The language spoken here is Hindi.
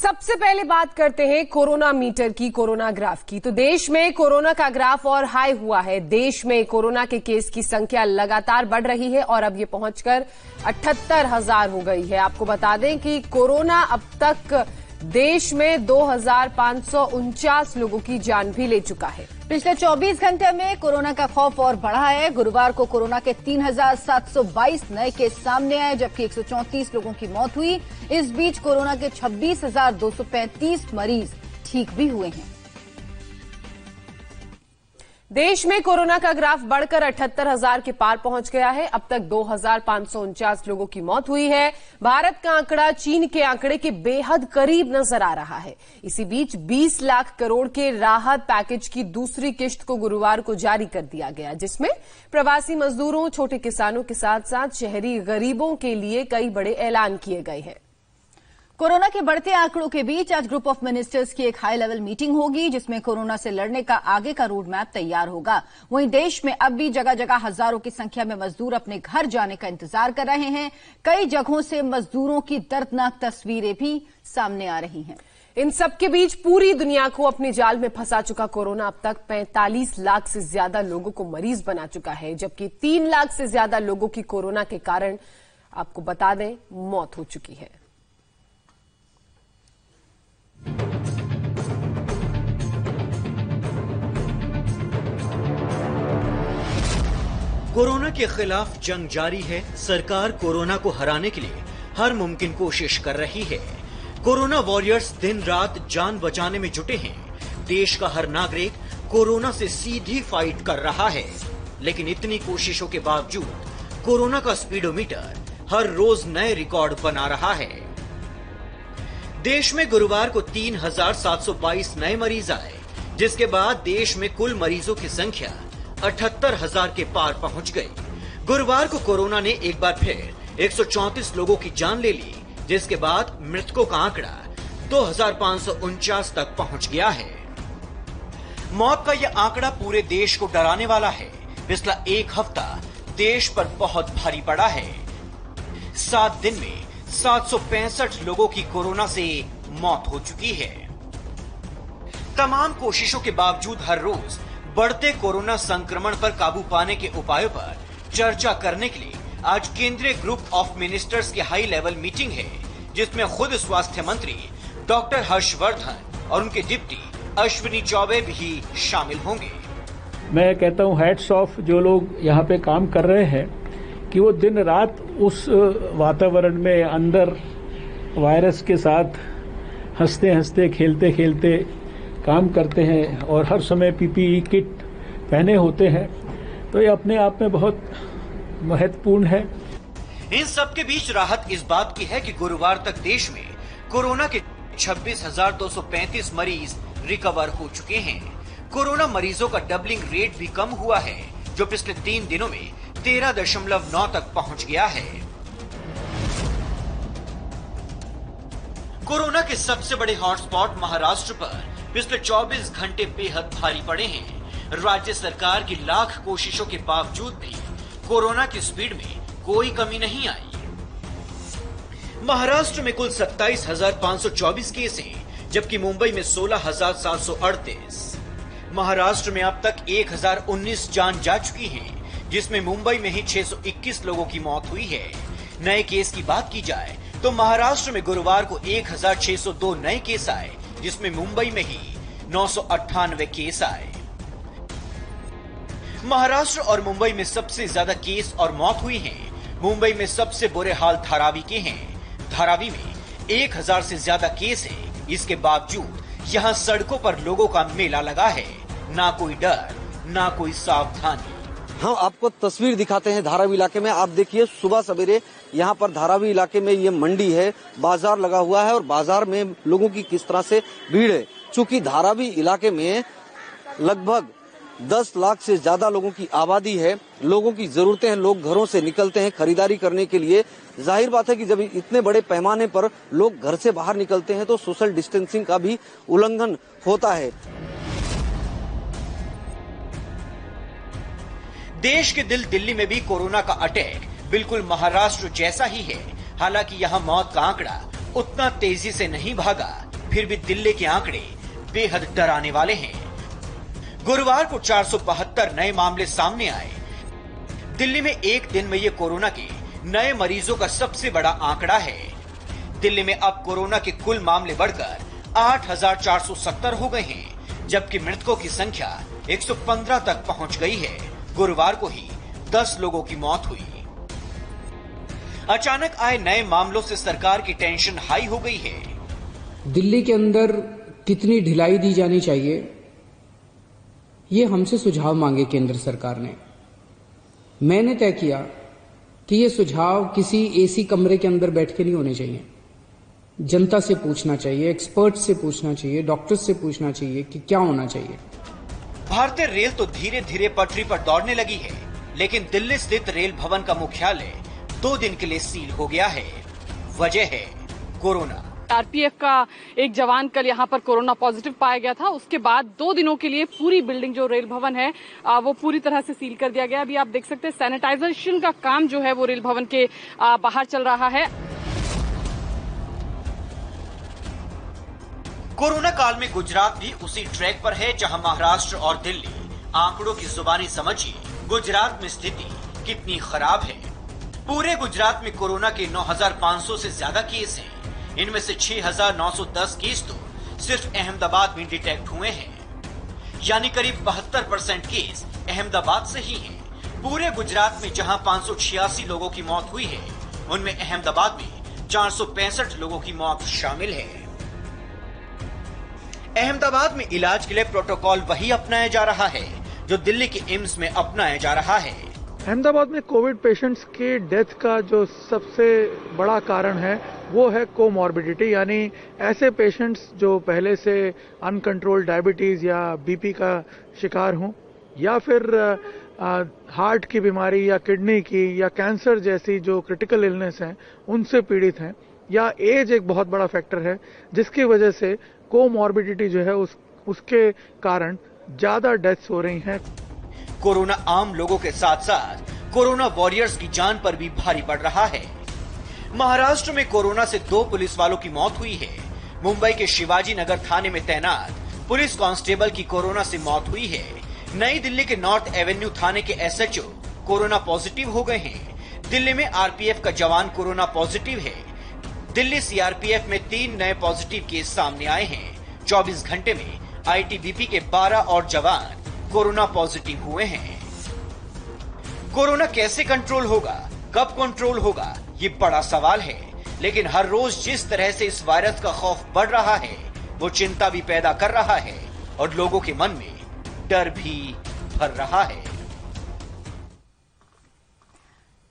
सबसे पहले बात करते हैं कोरोना मीटर की, कोरोना ग्राफ की। तो देश में कोरोना का ग्राफ और हाई हुआ है। देश में कोरोना के केस की संख्या लगातार बढ़ रही है और अब ये पहुंचकर 78,000 हो गई है। आपको बता दें कि कोरोना अब तक देश में 2,549 लोगों की जान भी ले चुका है। पिछले 24 घंटे में कोरोना का खौफ और बढ़ा है। गुरुवार को कोरोना के 3,722 नए केस सामने आए, जबकि 134 लोगों की मौत हुई। इस बीच कोरोना के 26,235 मरीज ठीक भी हुए हैं। देश में कोरोना का ग्राफ बढ़कर 78,000 के पार पहुंच गया है। अब तक 2,549 लोगों की मौत हुई है। भारत का आंकड़ा चीन के आंकड़े के बेहद करीब नजर आ रहा है। इसी बीच 20 लाख करोड़ के राहत पैकेज की दूसरी किश्त को गुरुवार को जारी कर दिया गया, जिसमें प्रवासी मजदूरों, छोटे किसानों के साथ साथ शहरी गरीबों के लिए कई बड़े ऐलान किए गए हैं। कोरोना के बढ़ते आंकड़ों के बीच आज ग्रुप ऑफ मिनिस्टर्स की एक हाई लेवल मीटिंग होगी, जिसमें कोरोना से लड़ने का आगे का रोड मैप तैयार होगा। वहीं देश में अब भी जगह जगह हजारों की संख्या में मजदूर अपने घर जाने का इंतजार कर रहे हैं। कई जगहों से मजदूरों की दर्दनाक तस्वीरें भी सामने आ रही हैं। इन सबके बीच पूरी दुनिया को अपने जाल में फंसा चुका कोरोना अब तक 45 लाख से ज्यादा लोगों को मरीज बना चुका है, जबकि 3 लाख से ज्यादा लोगों की कोरोना के कारण, आपको बता दें, मौत हो चुकी है। कोरोना के खिलाफ जंग जारी है। सरकार कोरोना को हराने के लिए हर मुमकिन कोशिश कर रही है। कोरोना वॉरियर्स दिन रात जान बचाने में जुटे हैं। देश का हर नागरिक कोरोना से सीधी फाइट कर रहा है, लेकिन इतनी कोशिशों के बावजूद कोरोना का स्पीडोमीटर हर रोज नए रिकॉर्ड बना रहा है। देश में गुरुवार को 3,722 नए मरीज आए, जिसके बाद देश में कुल मरीजों की संख्या 78,000 के पार पहुंच गई। गुरुवार को कोरोना ने एक बार फिर 134 लोगों की जान ले ली, जिसके बाद मृतकों का आंकड़ा 2,549 तक पहुंच गया है। मौत का यह आंकड़ा पूरे देश को डराने वाला है। पिछला एक हफ्ता देश पर बहुत भारी पड़ा है। 7 दिन में 765 लोगों की कोरोना से मौत हो चुकी है। तमाम कोशिशों के बावजूद हर रोज बढ़ते कोरोना संक्रमण पर काबू पाने के उपायों पर चर्चा करने के लिए आज केंद्रीय ग्रुप ऑफ मिनिस्टर्स की हाई लेवल मीटिंग है, जिसमें खुद स्वास्थ्य मंत्री डॉक्टर हर्षवर्धन और उनके डिप्टी अश्विनी चौबे भी शामिल होंगे। मैं कहता हूं हैट्स ऑफ जो लोग यहाँ पे काम कर रहे हैं कि वो दिन रात उस वातावरण में अंदर वायरस के साथ हंसते हंसते, खेलते खेलते काम करते हैं और हर समय पीपीई किट पहने होते हैं। तो ये अपने आप में बहुत महत्वपूर्ण है। इन सब के बीच राहत इस बात की है कि गुरुवार तक देश में कोरोना के 26,235 मरीज रिकवर हो चुके हैं। कोरोना मरीजों का डबलिंग रेट भी कम हुआ है, जो पिछले 3 दिनों में 13.9 तक पहुंच गया है। कोरोना के सबसे बड़े हॉटस्पॉट महाराष्ट्र पर पिछले 24 घंटे बेहद भारी पड़े हैं। राज्य सरकार की लाख कोशिशों के बावजूद भी कोरोना की स्पीड में कोई कमी नहीं आई। महाराष्ट्र में कुल 27,524 केस हैं, जबकि मुंबई में 16,738। महाराष्ट्र में अब तक 1,019 जान जा चुकी हैं, जिसमें मुंबई में ही 621 लोगों की मौत हुई है। नए केस की बात की जाए तो महाराष्ट्र में गुरुवार को 1,602 नए केस आए, जिसमें मुंबई में ही 998 केस आए। महाराष्ट्र और मुंबई में सबसे ज्यादा केस और मौत हुई हैं। मुंबई में सबसे बुरे हाल धारावी के हैं। धारावी में 1,000 से ज्यादा केस हैं। इसके बावजूद यहाँ सड़कों पर लोगों का मेला लगा है। ना कोई डर, ना कोई सावधानी। हम आपको तस्वीर दिखाते हैं धारावी इलाके में। आप देखिए, सुबह सवेरे यहाँ पर धारावी इलाके में ये मंडी है, बाजार लगा हुआ है और बाजार में लोगों की किस तरह से भीड़ है। चूंकि धारावी इलाके में लगभग 10 लाख से ज्यादा लोगों की आबादी है, लोगों की जरूरतें हैं, लोग घरों से निकलते हैं खरीदारी करने के लिए। जाहिर बात है कि जब इतने बड़े पैमाने पर लोग घर से बाहर निकलते हैं तो सोशल डिस्टेंसिंग का भी उल्लंघन होता है। देश के दिल्ली में भी कोरोना का अटैक बिल्कुल महाराष्ट्र जैसा ही है। हालांकि यहाँ मौत का आंकड़ा उतना तेजी से नहीं भागा फिर भी दिल्ली के आंकड़े बेहद डराने वाले हैं। गुरुवार को 472 नए मामले सामने आए। दिल्ली में एक दिन में ये कोरोना के नए मरीजों का सबसे बड़ा आंकड़ा है। दिल्ली में अब कोरोना के कुल मामले बढ़कर 8,470 हो गए हैं, जबकि मृतकों की संख्या 115 तक पहुंच गई है। गुरुवार को ही 10 लोगों की मौत हुई। अचानक आए नए मामलों से सरकार की टेंशन हाई हो गई है। दिल्ली के अंदर कितनी ढिलाई दी जानी चाहिए, ये हमसे सुझाव मांगे केंद्र सरकार ने। मैंने तय किया कि ये सुझाव किसी एसी कमरे के अंदर बैठ के नहीं होने चाहिए। जनता से पूछना चाहिए, एक्सपर्ट से पूछना चाहिए, डॉक्टर्स से पूछना चाहिए कि क्या होना चाहिए। भारतीय रेल तो धीरे धीरे पटरी पर दौड़ने लगी है, लेकिन दिल्ली स्थित रेल भवन का मुख्यालय 2 दिन के लिए सील हो गया है। वजह है कोरोना। आरपीएफ का एक जवान कल यहाँ पर कोरोना पॉजिटिव पाया गया था। उसके बाद 2 दिनों के लिए पूरी बिल्डिंग जो रेल भवन है वो पूरी तरह से सील कर दिया गया। अभी आप देख सकते हैं सैनिटाइजेशन का काम जो है वो रेल भवन के बाहर चल रहा है। कोरोना काल में गुजरात भी उसी ट्रैक पर है जहां महाराष्ट्र और दिल्ली। आंकड़ों की जुबानी समझिए, गुजरात में स्थिति कितनी खराब है। पूरे गुजरात में कोरोना के 9,500 से ज्यादा केस हैं। इनमें से 6,910 केस तो सिर्फ अहमदाबाद में डिटेक्ट हुए हैं, यानी करीब 72% केस अहमदाबाद से ही हैं। पूरे गुजरात में जहां 586 लोगों की मौत हुई है, उनमें अहमदाबाद में 465 लोगों की मौत शामिल है। अहमदाबाद में इलाज के लिए प्रोटोकॉल वही अपनाया जा रहा है जो दिल्ली के एम्स में अपनाया जा रहा है। अहमदाबाद में कोविड पेशेंट्स की डेथ का जो सबसे बड़ा कारण है वो है कोमॉर्बिडिटी, यानी ऐसे पेशेंट्स जो पहले से अनकंट्रोल्ड डायबिटीज या बीपी का शिकार हों, या फिर हार्ट की बीमारी या किडनी की या कैंसर जैसी जो क्रिटिकल इलनेस हैं उनसे पीड़ित हैं, या एज एक बहुत बड़ा फैक्टर है जिसकी वजह से कोमॉर्बिडिटी जो है उसके कारण ज्यादा डेथ्स हो रही हैं। कोरोना आम लोगों के साथ साथ कोरोना वॉरियर्स की जान पर भी भारी पड़ रहा है। महाराष्ट्र में कोरोना से 2 पुलिस वालों की मौत हुई है। मुंबई के शिवाजी नगर थाने में तैनात पुलिस कांस्टेबल की कोरोना से मौत हुई है। नई दिल्ली के नॉर्थ एवेन्यू थाने के एसएचओ कोरोना पॉजिटिव हो गए हैं। दिल्ली में आरपीएफ का जवान कोरोना पॉजिटिव है। दिल्ली सीआरपीएफ में 3 नए पॉजिटिव केस सामने आए हैं। 24 घंटे में आईटीबीपी के 12 और जवान कोरोना पॉजिटिव हुए हैं। कोरोना कैसे कंट्रोल होगा, कब कंट्रोल होगा, ये बड़ा सवाल है। लेकिन हर रोज जिस तरह से इस वायरस का खौफ बढ़ रहा है, वो चिंता भी पैदा कर रहा है और लोगों के मन में डर भी भर रहा है।